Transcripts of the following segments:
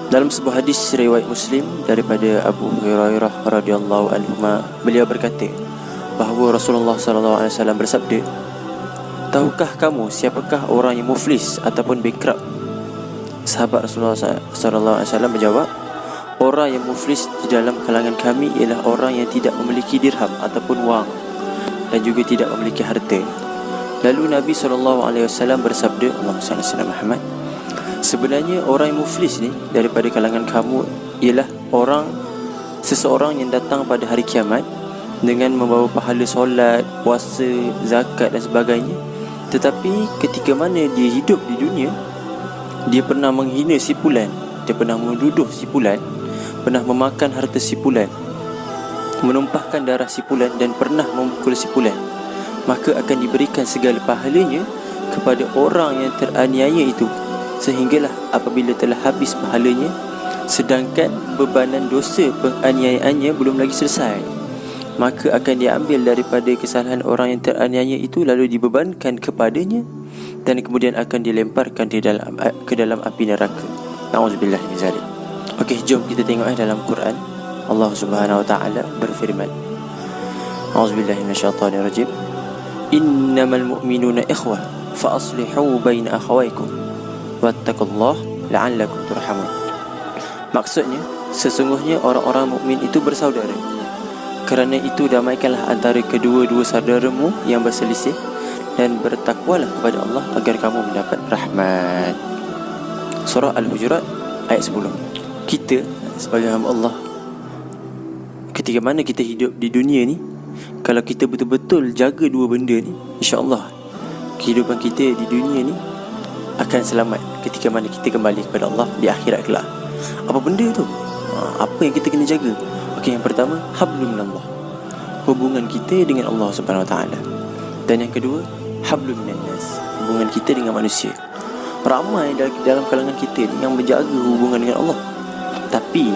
Dalam sebuah hadis riwayat Muslim daripada Abu Hurairah radhiyallahu anhu, beliau berkata bahawa Rasulullah sallallahu alaihi wasallam bersabda, "Tahukah kamu siapakah orang yang muflis ataupun bankrupt?" Sahabat Rasulullah sallallahu alaihi wasallam menjawab, "Orang yang muflis di dalam kalangan kami ialah orang yang tidak memiliki dirham ataupun wang dan juga tidak memiliki harta." Lalu Nabi sallallahu alaihi wasallam bersabda, Allahumma salli ala Muhammad, sebenarnya orang yang muflis ni daripada kalangan kamu ialah seseorang yang datang pada hari kiamat dengan membawa pahala solat, puasa, zakat dan sebagainya, tetapi ketika mana dia hidup di dunia, dia pernah menghina sipulan, dia pernah menuduh sipulan, pernah memakan harta sipulan, menumpahkan darah sipulan dan pernah memukul sipulan, maka akan diberikan segala pahalanya kepada orang yang teraniaya itu, sehinggalah apabila telah habis pahalanya, sedangkan bebanan dosa penganiayaannya belum lagi selesai, maka akan diambil daripada kesalahan orang yang teraniaya itu lalu dibebankan kepadanya dan kemudian akan dilemparkan ke dalam api neraka. Nauzubillah min zalik. Okey, jom kita tengok dalam Quran. Allah Subhanahu wa taala berfirman, Auzubillahi minasyaitonir rajim. Innamal mu'minuna ikhwah fa aslihu baina akhawaykum wattaqullaha la'allakum turhamun. Maksudnya, sesungguhnya orang-orang mukmin itu bersaudara. Kerana itu damaikanlah antara kedua-dua saudaramu yang berselisih dan bertakwalah kepada Allah agar kamu mendapat rahmat. Surah Al-Hujurat ayat 10. Kita sebagai hamba Allah, ketika mana kita hidup di dunia ni, kalau kita betul-betul jaga dua benda ni, insya-Allah kehidupan kita di dunia ni akan selamat ketika mana kita kembali kepada Allah di akhirat kelak. Apa benda tu? Apa yang kita kena jaga? Okey, yang pertama, hablum minallah, hubungan kita dengan Allah Subhanahu wa taala. Dan yang kedua, hablum minannas, hubungan kita dengan manusia. Ramai dalam kalangan kita ni yang menjaga hubungan dengan Allah, tapi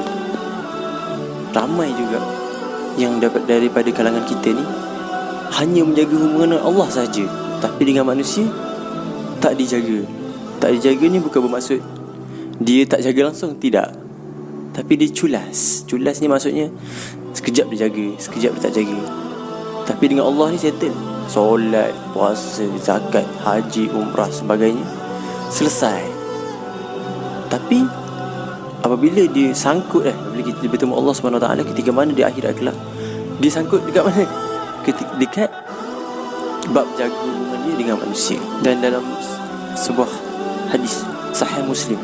ramai juga yang dapat daripada kalangan kita ni hanya menjaga hubungan dengan Allah saja, tapi dengan manusia tak dijaga. Tak dijaga ni bukan bermaksud dia tak jaga langsung, tidak, tapi dia culas. Culas ni maksudnya sekejap dia jaga, sekejap dia tak jaga. Tapi dengan Allah ni settle, solat, puasa, zakat, haji, umrah, sebagainya selesai. Tapi apabila dia sangkut apabila kita bertemu Allah SWT ketika mana di akhirat kelak, dia sangkut dekat mana? Dekat bab jaga hubungan dia dengan manusia. Dan dalam sebuah hadis Sahih Muslim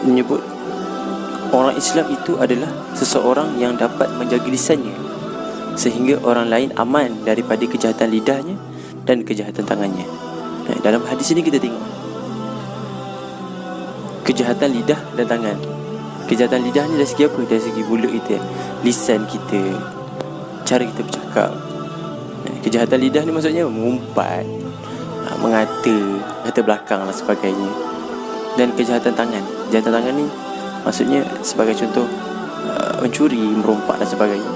menyebut orang Islam itu adalah seseorang yang dapat menjaga lisannya sehingga orang lain aman daripada kejahatan lidahnya dan kejahatan tangannya. Dalam hadis ini kita tengok kejahatan lidah dan tangan. Kejahatan lidah ni dari segi apa? Dari segi mulut kita, lisan kita, cara kita bercakap. Kejahatan lidah ni maksudnya mengumpat, mengata, kata belakang dan sebagainya. Dan kejahatan tangan ni maksudnya sebagai contoh mencuri, merompak dan sebagainya.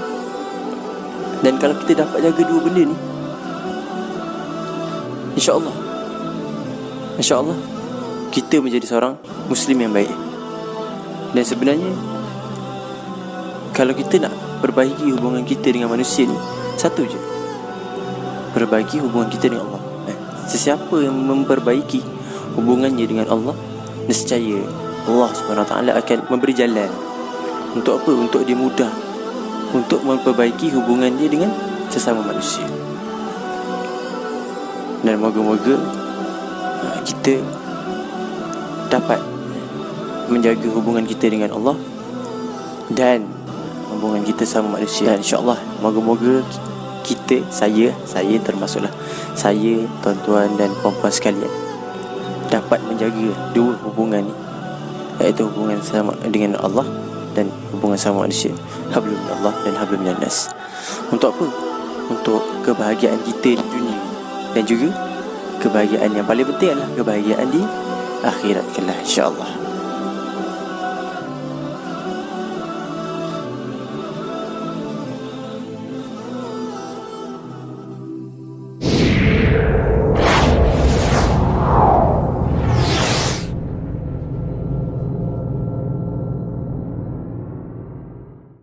Dan kalau kita dapat jaga dua benda ni, InsyaAllah kita menjadi seorang Muslim yang baik. Dan sebenarnya kalau kita nak perbaiki hubungan kita dengan manusia ni, satu je, perbaiki hubungan kita dengan Allah. Sesiapa yang memperbaiki hubungannya dengan Allah, nescaya Allah SWT akan memberi jalan. Untuk apa? Untuk dia mudah untuk memperbaiki hubungan dia dengan sesama manusia. Dan moga-moga kita dapat menjaga hubungan kita dengan Allah dan hubungan kita sama manusia. Dan insya-Allah moga-moga kita, saya termasuklah saya, tuan-tuan dan puan-puan sekalian, dapat menjaga dua hubungan ni, iaitu hubungan sama dengan Allah dan hubungan sama manusia, hablum minallah dan hablum minannas. Untuk apa? Untuk kebahagiaan kita di dunia, dan juga kebahagiaan yang paling penting adalah kebahagiaan di akhirat kelak, insya-Allah.